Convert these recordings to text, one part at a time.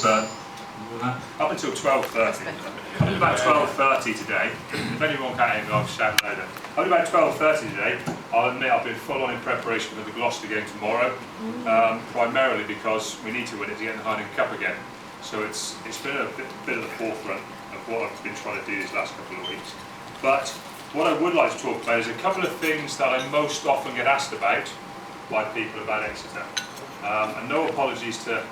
up until 12:30. Up to about 12:30 today. If anyone can't hear me, I'll shout later. Up to about 12:30 today, I'll admit I've been full on in preparation for the Gloucester game tomorrow, primarily because we need to win it to get in the Heinekin Cup again. So it's been a bit of the forefront of what I've been trying to do these last couple of weeks. But what I would like to talk about is a couple of things that I most often get asked about by people about Exeter. And no apologies to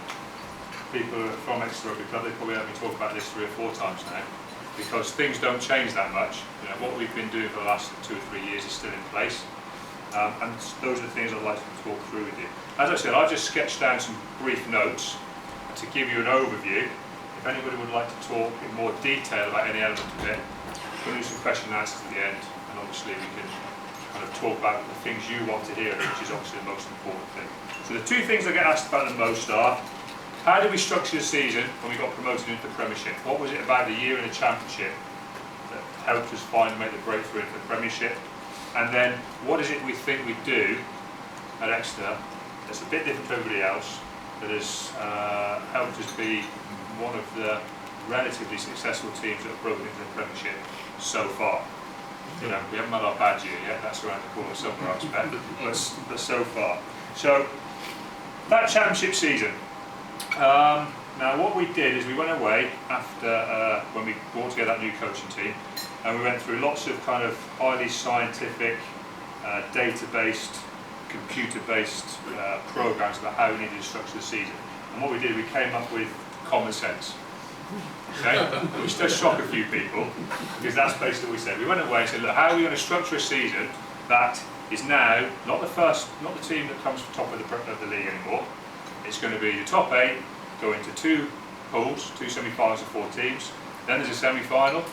people from Exeter Rugby Club, they probably heard me talk about this 3 or 4 times now, because things don't change that much. You know, what we've been doing for the last 2 or 3 years is still in place, and those are the things I'd like to talk through with you. As I said, I've just sketched down some brief notes to give you an overview. If anybody would like to talk in more detail about any element of it, we'll do some question and answers at the end, and obviously we can kind of talk about the things you want to hear, which is obviously the most important thing. So the 2 things I get asked about the most are, how did we structure the season when we got promoted into the Premiership? What was it about the year in the Championship that helped us finally make the breakthrough into the Premiership? And then, what is it we think we do at Exeter that's a bit different to everybody else, that has helped us be one of the relatively successful teams that have broken into the Premiership so far? You know, we haven't had our badge year yet, that's around the corner somewhere, I expect, but so far. So, that Championship season. Now what we did is we went away after when we brought together that new coaching team, and we went through lots of kind of highly scientific, data-based, computer-based programs about how we needed to structure the season. And what we did, we came up with common sense. Okay? Which does shock a few people, because that's basically what we said. We went away and said, look, how are we going to structure a season that is now not the team that comes to top of the league anymore. It's going to be the top 8 go into 2 pools, 2 semi-finals of 4 teams. Then there's a semi-final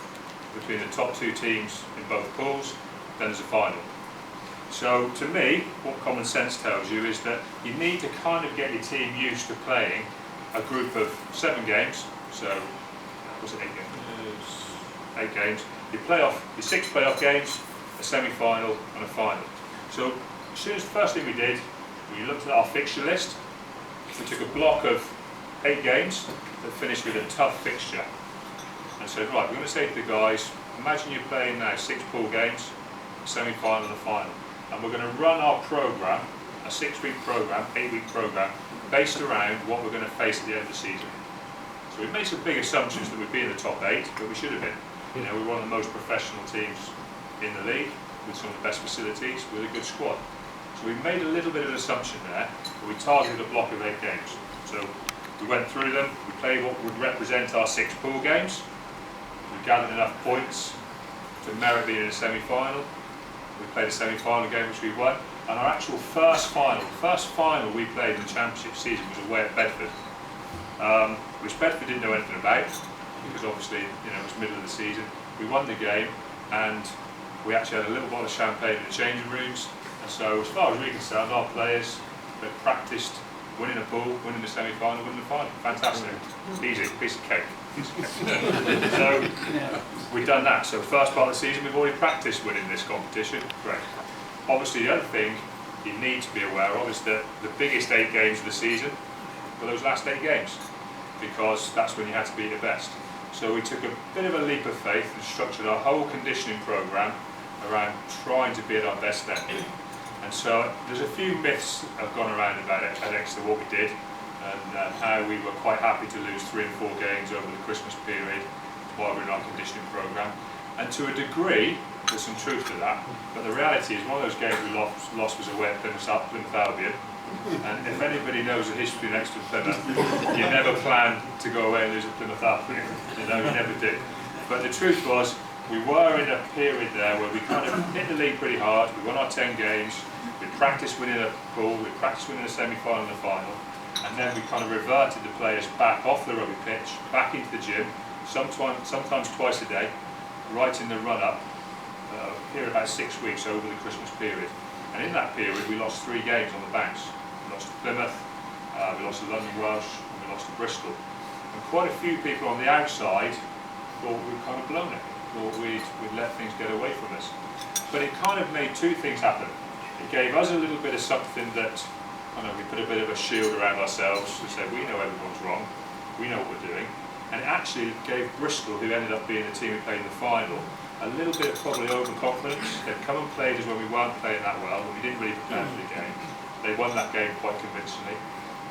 between the top 2 teams in both pools. Then there's a final. So to me, what common sense tells you is that you need to kind of get your team used to playing a group of 7 games. So what's it, 8 games? 8 games. You play off your 6 playoff games, a semi-final and a final. So as soon as the first thing we did, we looked at our fixture list. We took a block of 8 games that finished with a tough fixture and said, right, we're going to say to the guys, imagine you're playing now 6 pool games, a semi-final and a final, and we're going to run our programme, a 6-week programme, 8-week programme, based around what we're going to face at the end of the season. So we made some big assumptions that we'd be in the top 8, but we should have been. You know, we're one of the most professional teams in the league, with some of the best facilities, with a good squad. So we made a little bit of an assumption there, but we targeted a block of 8 games. So we went through them, we played what would represent our 6 pool games, we gathered enough points to merit being in a semi-final, we played a semi-final game which we won, and our actual first final we played in the Championship season was away at Bedford, which Bedford didn't know anything about, because obviously, you know, it was middle of the season. We won the game, and we actually had a little bottle of champagne in the changing rooms. So as far as we're concerned, our players have practiced winning a pool, winning the semi-final, winning the final. Fantastic. Easy, piece of cake. So we've done that. So first part of the season, we've already practiced winning this competition. Great. Obviously the other thing you need to be aware of is that the biggest 8 games of the season were those last 8 games, because that's when you had to be at your best. So we took a bit of a leap of faith and structured our whole conditioning programme around trying to be at our best then. And so there's a few myths that have gone around about it at Exeter, what we did, and how we were quite happy to lose 3 and 4 games over the Christmas period while we were in our conditioning programme. And to a degree, there's some truth to that, but the reality is one of those games we lost was away at Plymouth Albion. And if anybody knows the history next to Plymouth, you never plan to go away and lose at Plymouth Albion. You know, you never do. But the truth was, we were in a period there where we kind of hit the league pretty hard. We won our 10 games, we practiced winning a pool, we practiced winning a semi-final and a final, and then we kind of reverted the players back off the rugby pitch, back into the gym, sometimes twice a day, right in the run-up, here about 6 weeks over the Christmas period. And in that period we lost 3 games on the bounce. We lost to Plymouth, we lost to London Welsh, and we lost to Bristol. And quite a few people on the outside thought we'd kind of blown it. Thought we'd let things get away from us. But it kind of made 2 things happen. It gave us a little bit of something that, I don't know, we put a bit of a shield around ourselves to say we know everyone's wrong, we know what we're doing. And it actually gave Bristol, who ended up being the team who played in the final, a little bit of probably overconfidence. They'd come and played us when we weren't playing that well, and we didn't really prepare for the game. They won that game quite convincingly,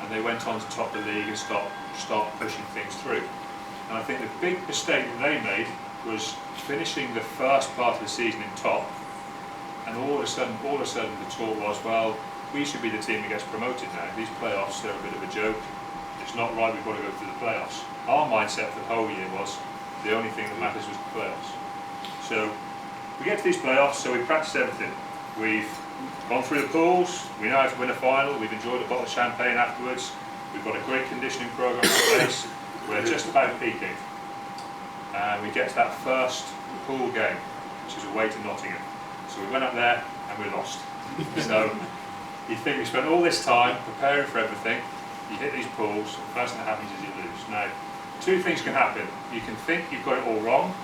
and they went on to top the league and start pushing things through. And I think the big mistake that they made was finishing the first part of the season in top, and all of a sudden the talk was, well, we should be the team that gets promoted now. These playoffs, they're a bit of a joke. It's not right, we've got to go through the playoffs. Our mindset for the whole year was the only thing that matters was the playoffs. So we get to these playoffs, so we practice everything. We've gone through the pools, we know how to win a final, we've enjoyed a bottle of champagne afterwards, we've got a great conditioning program in place, we're just about peaking. And we get to that first pool game, which is away to Nottingham. So we went up there and we lost. So you think we spent all this time preparing for everything, you hit these pools, the first thing that happens is you lose. Now, two things can happen. You can think you've got it all wrong,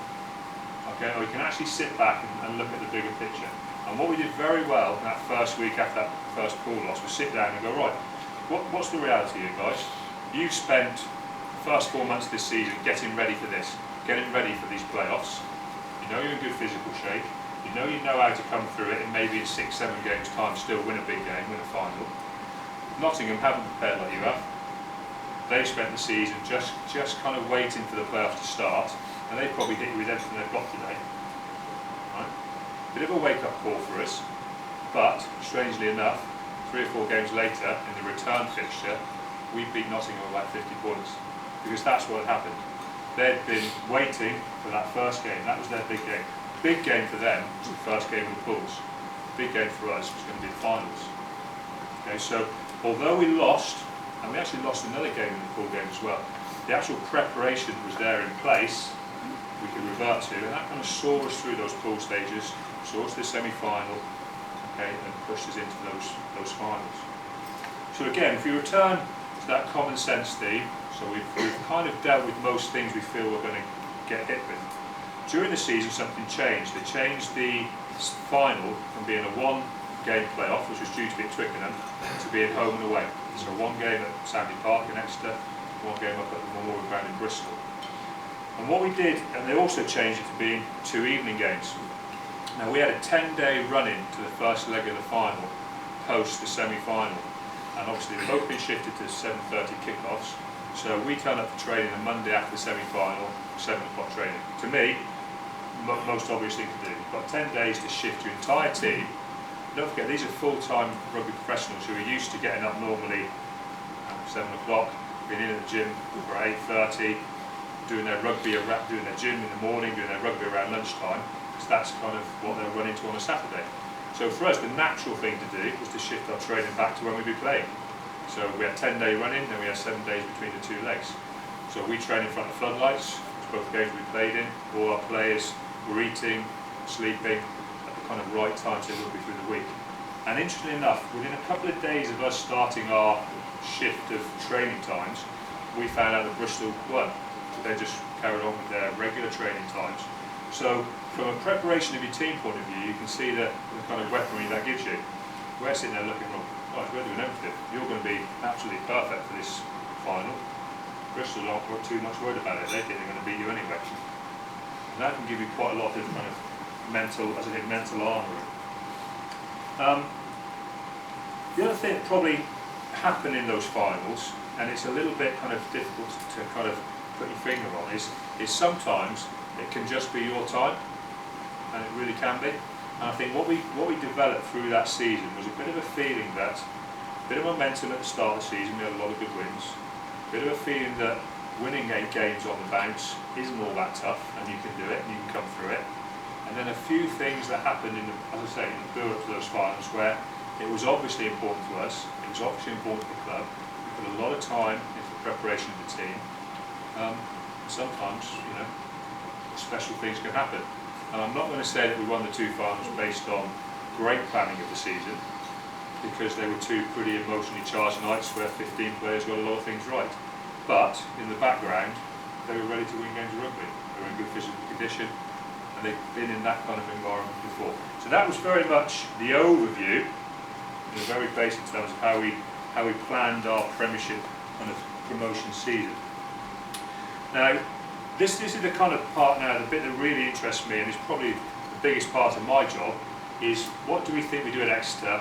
okay, or you can actually sit back and look at the bigger picture. And what we did very well in that first week after that first pool loss was sit down and go, right, what's the reality here, guys? You've spent the first 4 months of this season getting ready for this, getting ready for these playoffs. You know you're in good physical shape. You know how to come through it, and maybe in 6-7 games time still win a big game, win a final. Nottingham haven't prepared like you have. They've spent the season just kind of waiting for the playoffs to start, and they've probably hit you with everything they've got today. Right? Bit of a wake-up call for us, but strangely enough, 3 or 4 games later in the return fixture, we beat Nottingham by about 50 points, because that's what had happened. They'd been waiting for that first game. That was their big game. Big game for them was the first game of the pools. Big game for us was going to be the finals. Okay, so although we lost, and we actually lost another game in the pool game as well, the actual preparation was there in place, we could revert to, and that kind of saw us through those pool stages, saw us to the semi-final, okay, and pushed us into those finals. So again, if you return to that common sense theme, so we've kind of dealt with most things we feel we're going to get hit with. During the season, something changed. They changed the final from being a 1-game playoff, which was due to be at Twickenham, to being home and away. So 1 game at Sandy Park in Exter, 1 game up at the Memorial Ground in Bristol. And what we did, and they also changed it to being 2 evening games. Now we had a 10-day run-in to the first leg of the final, post the semi-final. And obviously they've both been shifted to 7:30 kickoffs. So we turn up for training on Monday after the semi-final, 7 o'clock training. To me, most obvious thing to do. You've got 10 days to shift your entire team. Don't forget, these are full-time rugby professionals who are used to getting up normally at 7 o'clock, being in at the gym for 8:30, doing their gym in the morning, doing their rugby around lunchtime, because that's kind of what they'll run into on a Saturday. So for us, the natural thing to do was to shift our training back to when we'd be playing. So we had 10-day running, then we had 7 days between the 2 legs. So we trained in front of floodlights, which both games we played in. All our players were eating, sleeping at the kind of right time so they would be through the week. And interestingly enough, within a couple of days of us starting our shift of training times, we found out that Bristol won. They just carried on with their regular training times. So from a preparation of your team point of view, you can see the kind of weaponry that gives you. We're sitting there looking, well, we're doing everything. You're going to be absolutely perfect for this final. Bristol aren't too much worried about it. They think they're going to beat you anyway. And that can give you quite a lot of kind of mental armouring. The other thing that probably happened in those finals, and it's a little bit kind of difficult to kind of put your finger on, is sometimes it can just be your time, and it really can be. And I think what we developed through that season was a bit of a feeling that, a bit of momentum at the start of the season, we had a lot of good wins, a bit of a feeling that winning 8 games on the bounce isn't all that tough, and you can do it, and you can come through it. And then a few things that happened in the, as I say, in the build-up to those finals, where it was obviously important to us, it was obviously important to the club, we put a lot of time into the preparation of the team. Sometimes, you know, special things can happen. And I'm not going to say that we won the 2 finals based on great planning of the season, because they were 2 pretty emotionally charged nights where 15 players got a lot of things right. But in the background, they were ready to win games of rugby. They were in good physical condition, and they've been in that kind of environment before. So that was very much the overview, in very basic terms, of how we planned our Premiership kind of promotion season. Now, this is the kind of part now, the bit that really interests me, and is probably the biggest part of my job, is what do we think we do at Exeter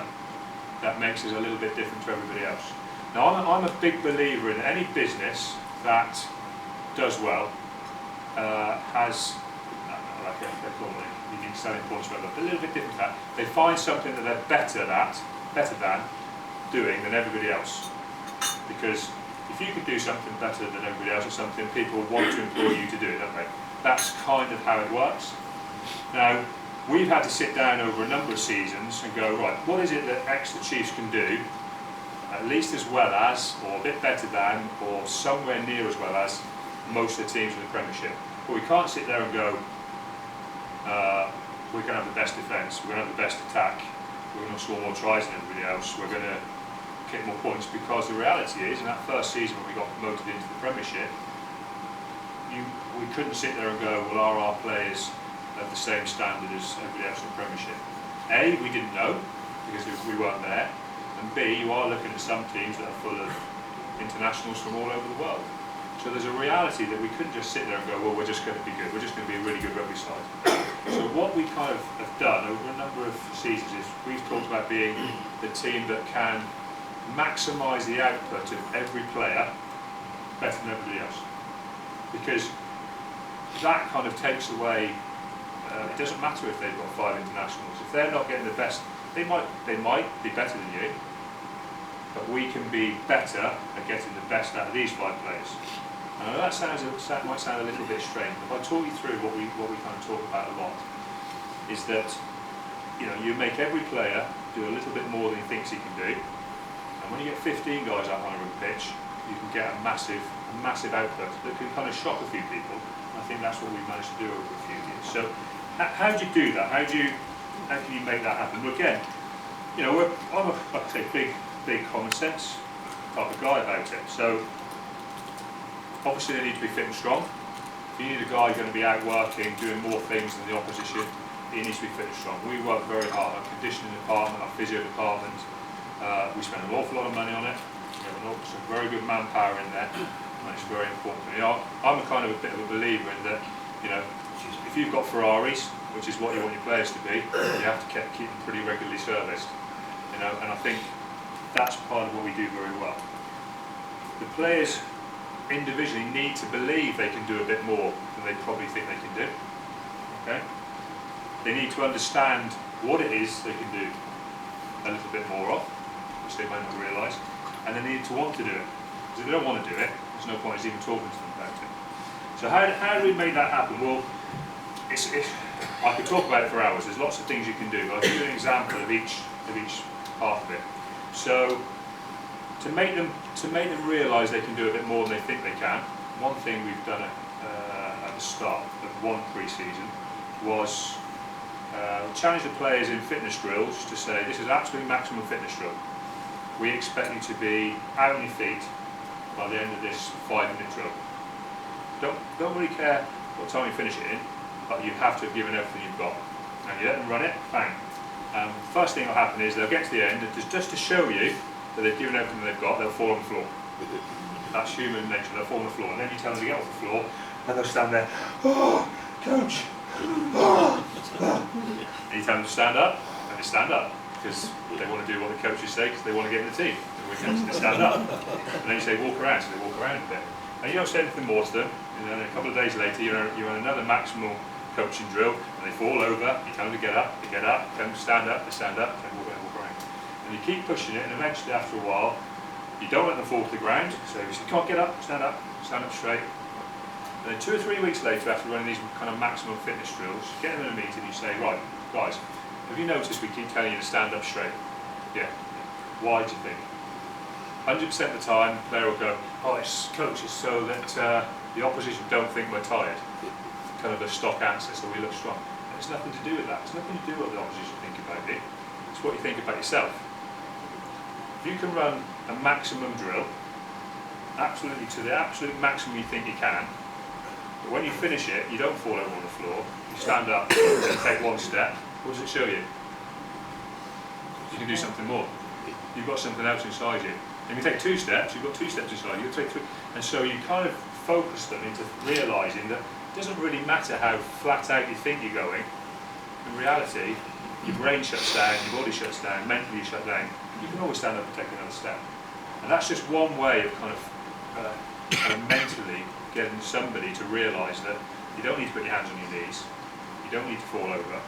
that makes us a little bit different to everybody else? Now, I'm a big believer in any business that does well, has, like they call it, unique selling points, but a little bit different to that. They find something that they're better than doing than everybody else. Because if you can do something better than everybody else or something, people want to employ you to do it, don't they? That's kind of how it works. Now, we've had to sit down over a number of seasons and go, right, what is it that Exter Chiefs can do, at least as well as, or a bit better than, or somewhere near as well as most of the teams in the Premiership? But we can't sit there and go, we're going to have the best defence, we're going to have the best attack, we're going to score more tries than everybody else, we're going to kick more points, because the reality is, in that first season when we got promoted into the Premiership, we couldn't sit there and go, well, are our players of the same standard as everybody else in the Premiership? A, we didn't know, because we weren't there, and B, you are looking at some teams that are full of internationals from all over the world. So there's a reality that we couldn't just sit there and go, well, we're just going to be good, we're just going to be a really good rugby side. So what we kind of have done over a number of seasons is we've talked about being the team that can maximise the output of every player better than everybody else. Because that kind of takes away, it doesn't matter if they've got 5 internationals. If they're not getting the best, they might be better than you, but we can be better at getting the best out of these 5 players. I know that might sound a little bit strange, but if I talk you through what we kind of talk about a lot, is that you make every player do a little bit more than he thinks he can do, and when you get 15 guys up on a rugby pitch, you can get a massive output that can kind of shock a few people. And I think that's what we've managed to do over a few years. So how do you do that? How can you make that happen? Well, again, I'm a, like I say, big common sense type of guy about it. So obviously they need to be fit and strong. If you need a guy going to be out working, doing more things than the opposition, he needs to be fit and strong. We work very hard. Our conditioning department, our physio department, we spend an awful lot of money on it. We have some very good manpower in there, and it's very important. I'm a kind of a bit of a believer in that, if you've got Ferraris, which is what you want your players to be, you have to keep them pretty regularly serviced. And I think that's part of what we do very well. The players individually need to believe they can do a bit more than they probably think they can do. Okay? They need to understand what it is they can do a little bit more of, which they might not realise, and they need to want to do it. Because if they don't want to do it, there's no point in even talking to them about it. So how do we make that happen? Well, I could talk about it for hours. There's lots of things you can do, but I'll give you an example of each half of it. So to make them realise they can do a bit more than they think they can, one thing we've done at the start of one pre-season was challenge the players in fitness drills to say, this is absolute maximum fitness drill. We expect you to be out on your feet by the end of this 5-minute drill. Don't really care what time you finish it in, but you have to have given everything you've got. And you let them run it, bang. First thing that will happen is they'll get to the end, and just to show you that they've given everything they've got, they'll fall on the floor. That's human nature, they'll fall on the floor. And then you tell them to get off the floor, and they'll stand there, oh, coach, oh. And you tell them to stand up, and they stand up, because they want to do what the coaches say, because they want to get in the team. And they stand up. And then you say walk around, so they walk around a bit. And you don't say anything more to them, and then a couple of days later you're on another maximal coaching drill, and they fall over, you tell them to get up, they get up, tell them to stand up, they walk around. And you keep pushing it, and eventually after a while, you don't let them fall to the ground, so if you can't get up stand up straight. And then 2 or 3 weeks later, after running these kind of maximum fitness drills, you get them in a meeting, you say, right, guys, have you noticed we keep telling you to stand up straight? Yeah. Why do you think? 100% of the time, the player will go, oh, it's coach, it's so that the opposition don't think we're tired. Kind of a stock answer, so we look strong. And it's nothing to do with that. It's nothing to do with what the opposition think about you. It's what you think about yourself. If you can run a maximum drill, absolutely to the absolute maximum you think you can, but when you finish it, you don't fall over on the floor, you stand up and take 1 step, what does it show you? You can do something more. You've got something else inside you. If you take 2 steps, you've got 2 steps inside you, take 3, and so you kind of focus them into realising that it doesn't really matter how flat out you think you're going. In reality, your brain shuts down, your body shuts down, mentally you shut down. You can always stand up and take another step. And that's just one way of kind of mentally getting somebody to realise that you don't need to put your hands on your knees, you don't need to fall over,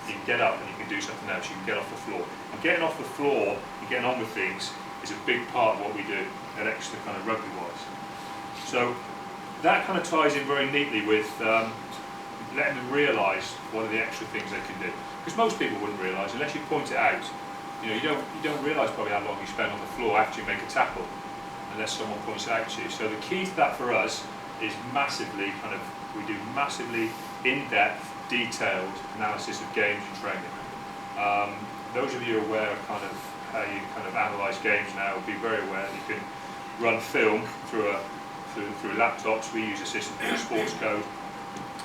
you can get up and you can do something else, you can get off the floor. And getting off the floor and getting on with things is a big part of what we do at Exter kind of rugby-wise. So that kind of ties in very neatly with letting them realise what are the extra things they can do. Because most people wouldn't realise unless you point it out. You don't realise probably how long you spend on the floor after you make a tackle, unless someone points it out to you. So the key to that for us is massively we do massively in-depth, detailed analysis of games and training. Those of you aware of kind of how you kind of analyse games now will be very aware that you can run film through laptops. We use a system called Sports Code.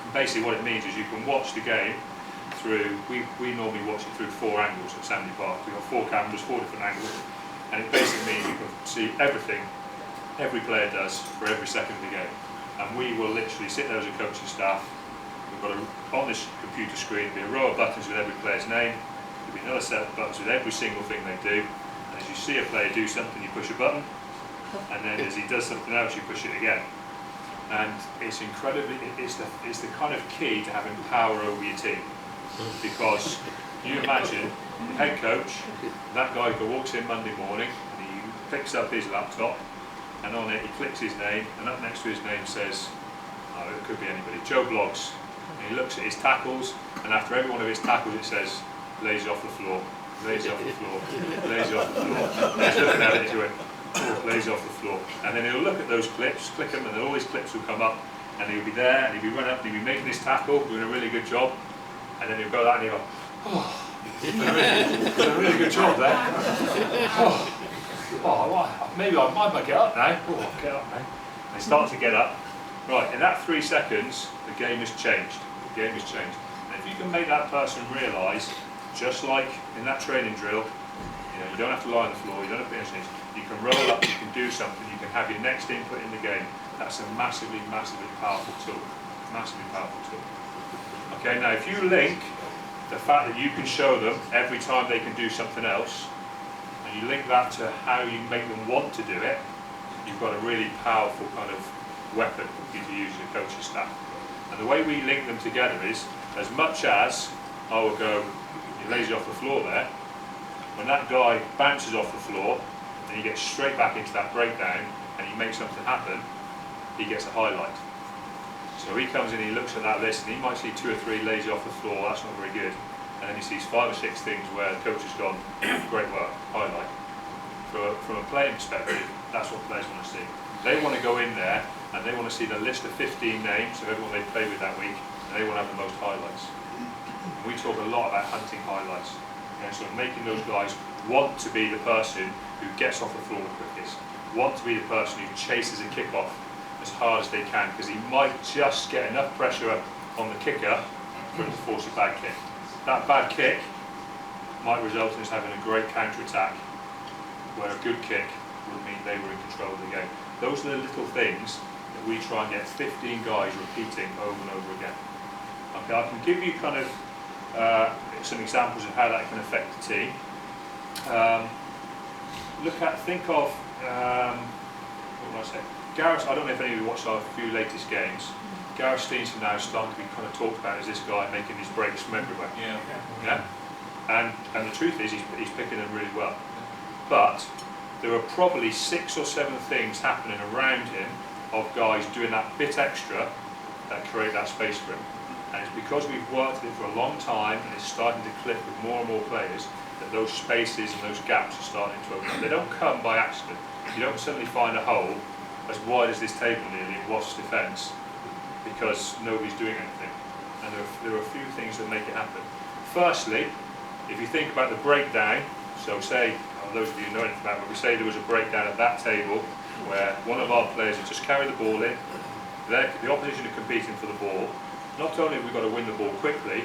And basically what it means is you can watch the game through, we normally watch it through 4 angles at Sandy Park. We've got 4 cameras, 4 different angles, and it basically means you can see everything every player does for every second of the game. And we will literally sit there as a coaching staff. We've got on this computer screen there'll be a row of buttons with every player's name. There'll be another set of buttons with every single thing they do. And as you see a player do something, you push a button, and then as he does something else, you push it again. And it's incredibly, it's the kind of key to having power over your team. Because you imagine the head coach, that guy who walks in Monday morning and he picks up his laptop, and on it he clicks his name, and up next to his name says, oh, it could be anybody, Joe Bloggs. And he looks at his tackles, and after every one of his tackles it says, lazy off the floor, lazy off the floor, lazy off the floor. And he's looking at it and he's going, oh, lazy off the floor. And then he'll look at those clips, click them, and then all these clips will come up, and he'll be there, and he'll be running up, and he'll be making his tackle, doing a really good job, and then he'll go that and he'll go, oh, did a really good job there. Maybe I might get up now. Oh, get up now. And they start to get up. Right, in that 3 seconds, the game has changed. The game has changed. And if you can make that person realise, just like in that training drill, you don't have to lie on the floor, you don't have to be anything. You can roll up, you can do something, you can have your next input in the game. That's a massively, massively powerful tool. Massively powerful tool. Okay, now if you link the fact that you can show them every time they can do something else, and you link that to how you make them want to do it, you've got a really powerful kind of weapon for you to use as a coaching staff. And the way we link them together is, as much as I will go, you're lazy off the floor there, when that guy bounces off the floor and he gets straight back into that breakdown and he makes something happen, he gets a highlight. So he comes in, he looks at that list, and he might see 2 or 3 lazy off the floor, that's not very good. And then he sees 5 or 6 things where the coach has gone, great work, highlight. From a playing perspective, that's what players want to see. They want to go in there and they want to see the list of 15 names of everyone they played with that week, and they want to have the most highlights. And we talk a lot about hunting highlights. So making those guys want to be the person who gets off the floor the quickest, want to be the person who chases a kick-off as hard as they can, because he might just get enough pressure on the kicker for him to force a bad kick. That bad kick might result in us having a great counter-attack, where a good kick would mean they were in control of the game. Those are the little things that we try and get 15 guys repeating over and over again. Okay, I can give you kind of some examples of how that can affect the team. Think of, what would I say? Gareth, I don't know if any of you watched our few latest games. Gareth Steenson now is starting to be kind of talked about as this guy making these breaks from everywhere. Yeah. And the truth is, he's picking them really well. But there are probably 6 or 7 things happening around him of guys doing that bit extra that create that space for him. And it's because we've worked at it for a long time and it's starting to click with more and more players that those spaces and those gaps are starting to open up. They don't come by accident. You don't suddenly find a hole as wide as this table nearly in Wasps' defence because nobody's doing anything. And there are a few things that make it happen. Firstly, if you think about the breakdown, so say, those of you who know anything about it, but we say there was a breakdown at that table where one of our players had just carried the ball in, the opposition are competing for the ball. Not only have we got to win the ball quickly,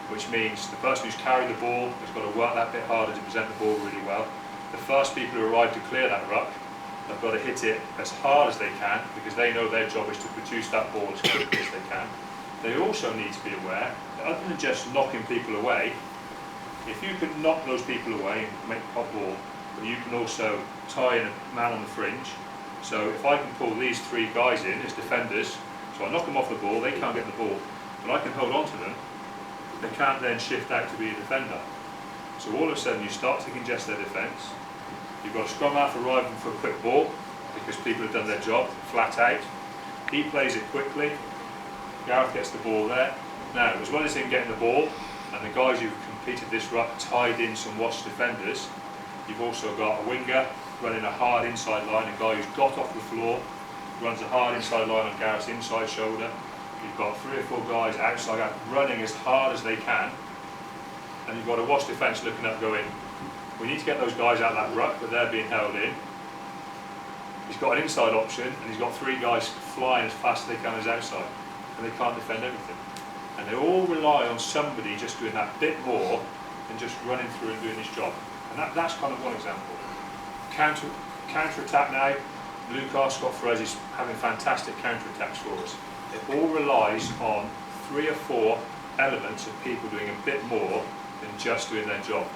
which means the person who's carried the ball has got to work that bit harder to present the ball really well. The first people who arrive to clear that ruck They've got to hit it as hard as they can because they know their job is to produce that ball as quickly as they can. They also need to be aware that other than just knocking people away, if you can knock those people away and make a pop ball, but you can also tie in a man on the fringe. So if I can pull these 3 guys in as defenders, so I knock them off the ball, they can't get the ball, but I can hold on to them, they can't then shift out to be a defender. So all of a sudden you start to congest their defence. You've got a scrum half arriving for a quick ball because people have done their job flat out. He plays it quickly. Gareth gets the ball there. Now, as well as him getting the ball and the guys who've completed this ruck tied in some watch defenders, you've also got a winger running a hard inside line, a guy who's got off the floor, runs a hard inside line on Gareth's inside shoulder. You've got 3 or 4 guys outside out running as hard as they can, and you've got a watch defence looking up going, we need to get those guys out of that ruck, but they're being held in. He's got an inside option, and he's got 3 guys flying as fast as they can as outside, and they can't defend everything. And they all rely on somebody just doing that bit more than just running through and doing his job. And that's kind of one example. Counter-attack now, Luke Arscott for us is having fantastic counter-attacks for us. It all relies on 3 or 4 elements of people doing a bit more than just doing their job,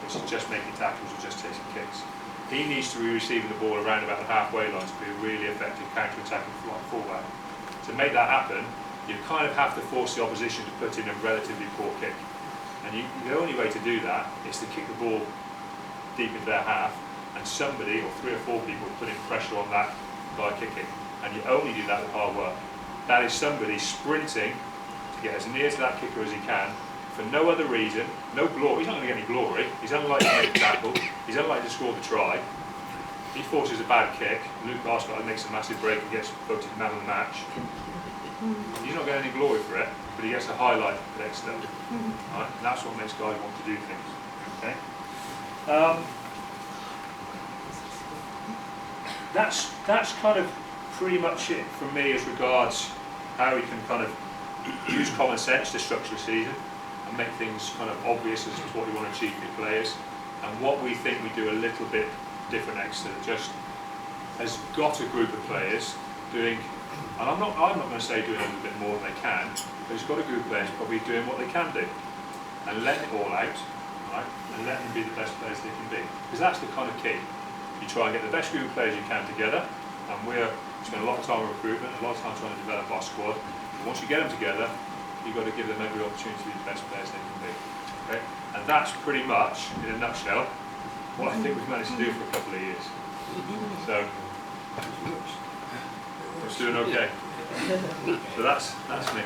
which is just making tackles or just taking kicks. He needs to be receiving the ball around about the halfway line to be a really effective counter-attacking fullback. To make that happen, you kind of have to force the opposition to put in a relatively poor kick. And the only way to do that is to kick the ball deep into their half, and somebody, or 3 or 4 people, putting pressure on that guy kicking. And you only do that with hard work. That is somebody sprinting to get as near to that kicker as he can, for no other reason, no glory. He's not going to get any glory. He's unlikely to make a tackle. He's unlikely to score the try. He forces a bad kick. Luke Arscott makes a massive break and gets voted man of the match. He's not getting any glory for it, but he gets a highlight for Exter. Right? And that's what makes guys want to do things. Okay? That's kind of pretty much it for me as regards how we can kind of use common sense to structure a season and make things kind of obvious as to what we want to achieve with players, and what we think we do a little bit different. Exter just has got a group of players doing, and I'm not going to say doing a little bit more than they can, but he's got a group of players probably doing what they can do and letting it all out, right? And letting them be the best players they can be, because that's the kind of key. You try and get the best group of players you can together, and we spend a lot of time on recruitment, a lot of time trying to develop our squad. And once you get them together, you've got to give them every opportunity to be the best players they can be. Okay? And that's pretty much, in a nutshell, what I think we've managed to do for a couple of years. So, it's doing okay. So that's me.